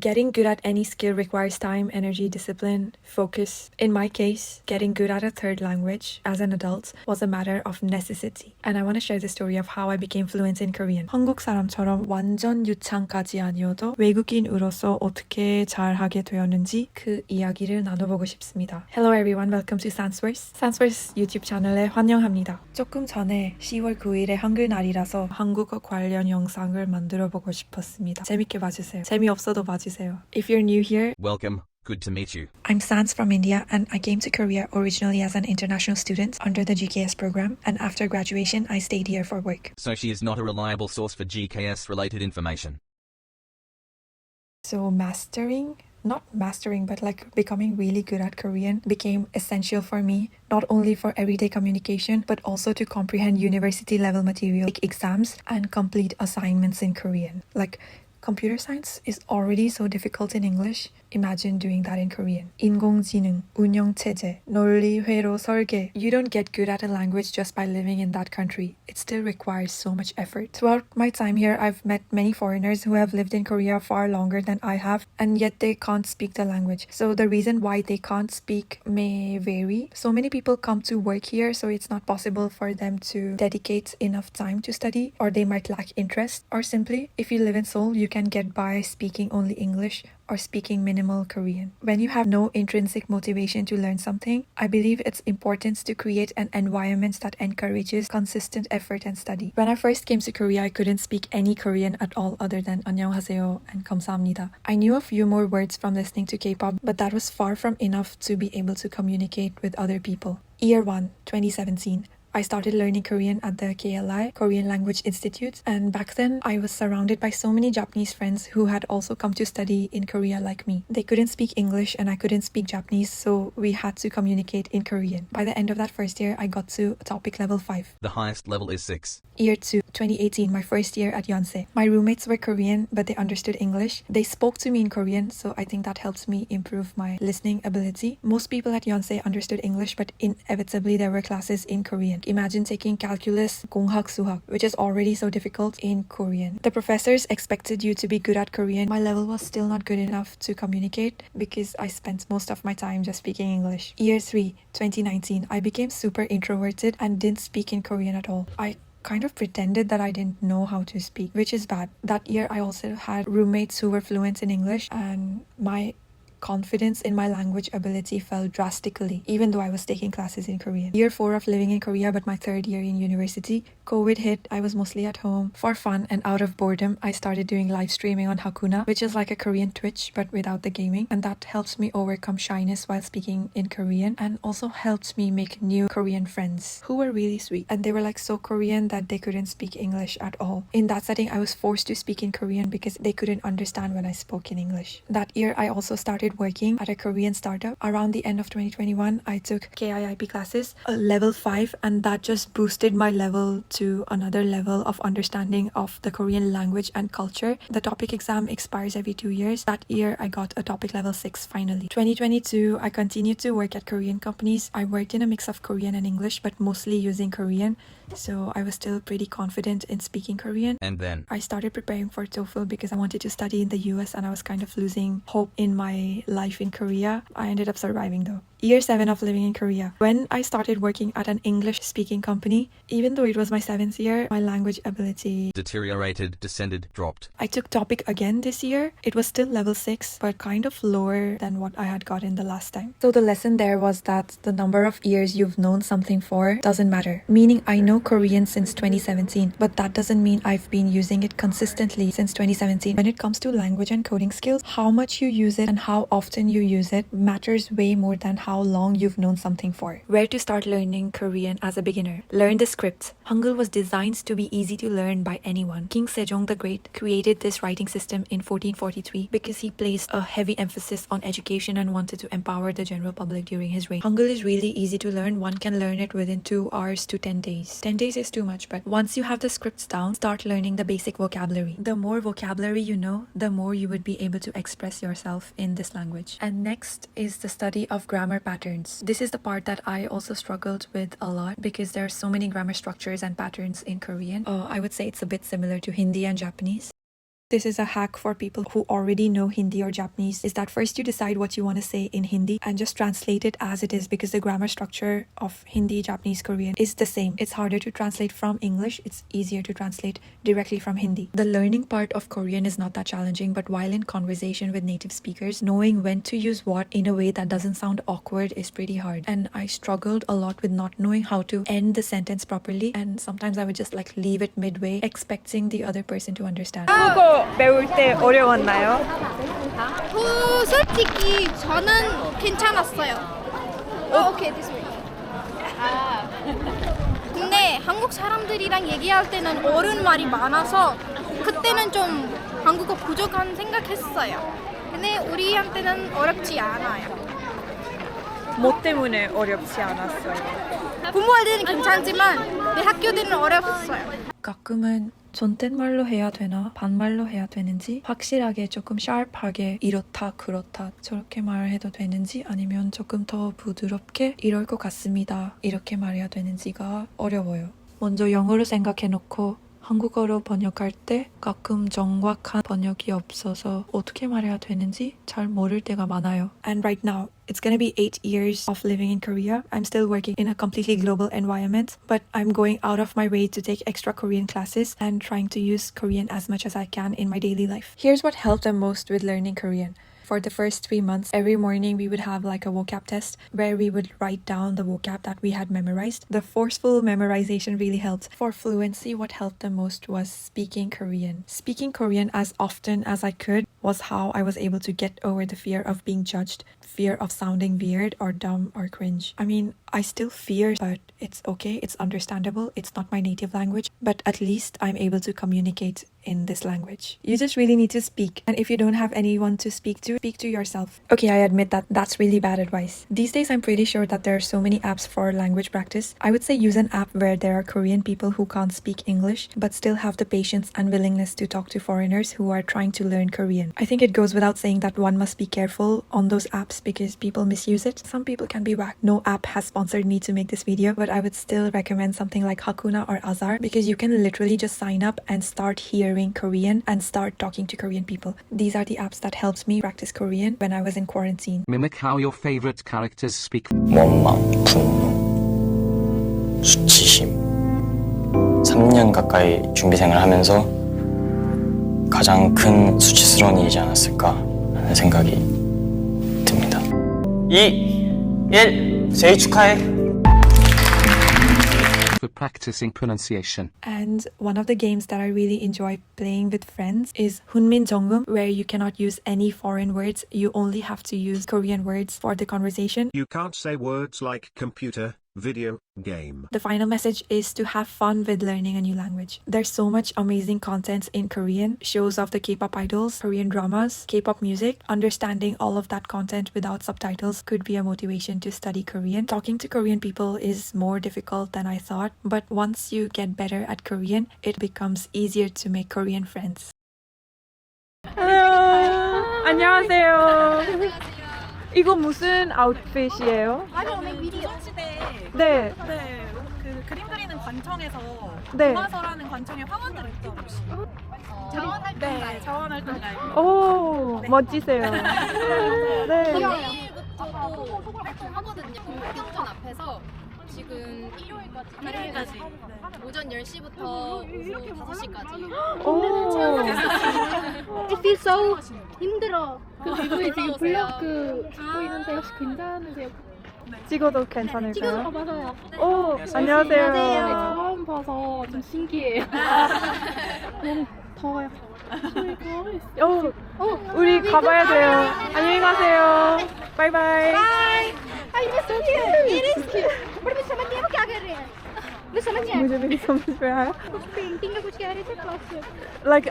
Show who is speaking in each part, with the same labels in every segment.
Speaker 1: Getting good at any skill requires time, energy, discipline, focus. In my case, getting good at a third language as an adult was a matter of necessity. And I want to share the story of how I became fluent in Korean. 한국 사람처럼 완전 유창까지 아니어도 외국인으로서 어떻게 잘하게 되었는지 그 이야기를 나눠보고 싶습니다. Hello everyone, welcome to Sansverse. Sansverse 유튜브 채널에 환영합니다. 조금 전에 10월 9일에 한글날이라서 한국어 관련 영상을 만들어보고 싶었습니다. 재밌게 봐주세요. 재미없어도 봐주세요. If you're new here,
Speaker 2: welcome. Good to meet you.
Speaker 1: I'm Sans from India and I came to Korea originally as an international student under the GKS program, and after graduation I stayed here for work.
Speaker 2: So she is not a reliable source for GKS related information.
Speaker 1: So not mastering, but like becoming really good at Korean became essential for me, not only for everyday communication, but also to comprehend university level material, like exams and complete assignments in Korean. Like computer science is already so difficult in English. Imagine doing that in Korean. 인공지능, 운영체제, 논리, 회로, 설계. You don't get good at a language just by living in that country. It still requires so much effort. Throughout my time here, I've met many foreigners who have lived in Korea far longer than I have, and yet they can't speak the language. So the reason why they can't speak may vary. So many people come to work here, so it's not possible for them to dedicate enough time to study, or they might lack interest, or simply, if you live in Seoul, you can get by speaking only English or speaking minimal Korean. When you have no intrinsic motivation to learn something, I believe it's important to create an environment that encourages consistent effort and study. When I first came to Korea, I couldn't speak any Korean at all other than 안녕하세요 and 감사합니다. I knew a few more words from listening to K-pop, but that was far from enough to be able to communicate with other people. Year 1, 2017. I started learning Korean at the KLI, Korean Language Institute, and back then I was surrounded by so many Japanese friends who had also come to study in Korea like me. They couldn't speak English and I couldn't speak Japanese, so we had to communicate in Korean. By the end of that first year, I got to topic level 5.
Speaker 2: The highest level is 6.
Speaker 1: Year 2, 2018, my first year at Yonsei. My roommates were Korean, but they understood English. They spoke to me in Korean, so I think that helped me improve my listening ability. Most people at Yonsei understood English, but inevitably there were classes in Korean. Imagine taking calculus, 공학, 수학, which is already so difficult in Korean. The professors expected you to be good at Korean. My level was still not good enough to communicate because I spent most of my time just speaking English. Year 3, 2019, I became super introverted and didn't speak in Korean at all. I kind of pretended that I didn't know how to speak, which is bad. That year I also had roommates who were fluent in English, and my confidence in my language ability fell drastically, even though I was taking classes in Korean. Year 4 of living in Korea, but my third year in university, COVID hit. I was mostly at home. For fun and out of boredom, I started doing live streaming on Hakuna, which is like a Korean Twitch, but without the gaming. And that helps me overcome shyness while speaking in Korean, and also helped me make new Korean friends who were really sweet. And they were like so Korean that they couldn't speak English at all. In that setting, I was forced to speak in Korean because they couldn't understand when I spoke in English. That year, I also started working at a Korean startup. Around the end of 2021, I took KIIP classes, level 5, and that just boosted my level to another level of understanding of the Korean language and culture. The topic exam expires every 2 years. That year, I got a topic level 6 finally. 2022, I continued to work at Korean companies. I worked in a mix of Korean and English, but mostly using Korean. So I was still pretty confident in speaking Korean.
Speaker 2: And then
Speaker 1: I started preparing for TOEFL because I wanted to study in the US and I was kind of losing hope in my life in Korea. I ended up surviving though. Year 7 of living in Korea. When I started working at an English-speaking company, even though it was my 7th year, my language ability
Speaker 2: deteriorated, descended, dropped.
Speaker 1: I took topic again this year. It was still level 6, but kind of lower than what I had gotten the last time. So the lesson there was that the number of years you've known something for doesn't matter. Meaning I know Korean since 2017, but that doesn't mean I've been using it consistently since 2017. When it comes to language and coding skills, how much you use it and how often you use it matters way more than how long you've known something for. Where to start learning Korean as a beginner? Learn the script. Hangul was designed to be easy to learn by anyone. King Sejong the Great created this writing system in 1443 because he placed a heavy emphasis on education and wanted to empower the general public during his reign. Hangul is really easy to learn. One can learn it within 2 hours to 10 days. 10 days is too much, but once you have the scripts down, start learning the basic vocabulary. The more vocabulary you know, the more you would be able to express yourself in this language. And next is the study of grammar patterns. This is the part that I also struggled with a lot because there are so many grammar structures and patterns in Korean. I would say it's a bit similar to Hindi and Japanese. This is a hack for people who already know Hindi or Japanese, is that first you decide what you want to say in Hindi and just translate it as it is, because the grammar structure of Hindi, Japanese, Korean is the same. It's harder to translate from English. It's easier to translate directly from Hindi. The learning part of Korean is not that challenging, but while in conversation with native speakers, knowing when to use what in a way that doesn't sound awkward is pretty hard. And I struggled a lot with not knowing how to end the sentence properly, and sometimes I would just like leave it midway, expecting the other person to understand.
Speaker 3: 한국어 배울 때 어려웠나요?
Speaker 4: 솔직히 저는 괜찮았어요. 오케이, this way. 근데 한국 사람들이랑 얘기할 때는 어려운 말이 많아서 그때는 좀 한국어 부족한 생각했어요. 근데 우리한테는 어렵지 않아요.
Speaker 3: 뭐 때문에 어렵지 않았어요?
Speaker 4: 공부할 때는 괜찮지만 내 학교 때는 어렵었어요.
Speaker 1: 가끔은 존댓말로 해야 되나 반말로 해야 되는지, 확실하게 조금 샤프하게 이렇다 그렇다 저렇게 말해도 되는지, 아니면 조금 더 부드럽게 이럴 것 같습니다 이렇게 말해야 되는지가 어려워요. 먼저 영어로 생각해놓고 한국어로 번역할 때 가끔 정확한 번역이 없어서 어떻게 말해야 되는지 잘 모를 때가 많아요. And right now, it's gonna be 8 years of living in Korea. I'm still working in a completely global environment, but I'm going out of my way to take extra Korean classes and trying to use Korean as much as I can in my daily life. Here's what helped the most with learning Korean. For the first 3 months, every morning we would have like a vocab test where we would write down the vocab that we had memorized. The forceful memorization really helped. For fluency, what helped the most was speaking Korean. Speaking Korean as often as I could was how I was able to get over the fear of being judged, fear of sounding weird or dumb or cringe. I mean, I still fear, but it's okay, it's understandable, it's not my native language, but at least I'm able to communicate in this language. You just really need to speak, and if you don't have anyone to speak to yourself. Okay, I admit that that's really bad advice. These days I'm pretty sure that there are so many apps for language practice. I would say use an app where there are Korean people who can't speak English but still have the patience and willingness to talk to foreigners who are trying to learn Korean. I think it goes without saying that one must be careful on those apps because people misuse it. Some people can be whack. No app has sponsored me to make this video, but I would still recommend something like Hakuna or Azar because you can literally just sign up and start hearing Korean and start talking to Korean people. These are the apps that helped me practice Korean when I was in quarantine.
Speaker 2: Mimic how your favorite characters speak.
Speaker 5: 원망, 분노, 수치심. 3년 가까이 준비생을 하면서 가장 큰 수치스러운 일이지 않았을까 하는 생각이 듭니다. 2, 1, 생일 축하해.
Speaker 2: For practicing pronunciation.
Speaker 1: And one of the games that I really enjoy playing with friends is Hunmin Jeongum, where you cannot use any foreign words. You only have to use Korean words for the conversation.
Speaker 6: You can't say words like computer, video, game.
Speaker 1: The final message is to have fun with learning a new language. There's so much amazing content in Korean, shows of the K-pop idols, Korean dramas, K-pop music. Understanding all of that content without subtitles could be a motivation to study Korean. Talking to Korean people is more difficult than I thought, but once you get better at Korean, it becomes easier to make Korean friends.
Speaker 3: Hello. 안녕하세요. 이거 무슨 아웃핏이에요? 네.
Speaker 7: 네, 그 그림 그리는 관청에서
Speaker 3: 네.
Speaker 7: 동화서라는 관청에 화원을 했죠 혹시? 자원활동 네, 자원활동가요.
Speaker 3: 오,
Speaker 7: 네.
Speaker 3: 멋지세요. 네.
Speaker 8: 내일부터 활동하거든요. 국경전 앞에서 지금 일요일까지 오전 10시부터 오후 5시까지.
Speaker 3: 오.
Speaker 4: It feels so 힘들어.
Speaker 8: 그리고 지금 블로그
Speaker 4: 찍고 있는데 혹시 괜찮으세요?
Speaker 3: 찍어도 괜찮을까요?
Speaker 4: 맞아요.
Speaker 3: 오, 안녕하세요.
Speaker 4: 처음 봐서 좀 신기해요. 너무 더워요.
Speaker 3: 우리 가봐야 돼요. 안녕히 가세요. 바이바이.
Speaker 4: It is cute. पर मैं समझ नहीं है वो क्या कर रहे हैं. मैं समझ नहीं आया.
Speaker 3: मुझे भी समझ में आया.
Speaker 4: पेंटिंग का कुछ कह रहे थे क्लास में.
Speaker 3: Like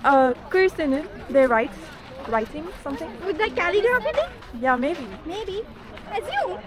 Speaker 3: 글쓰는 they writing something.
Speaker 4: With the calligraphy thing?
Speaker 3: Yeah, maybe.
Speaker 4: Maybe. Assume.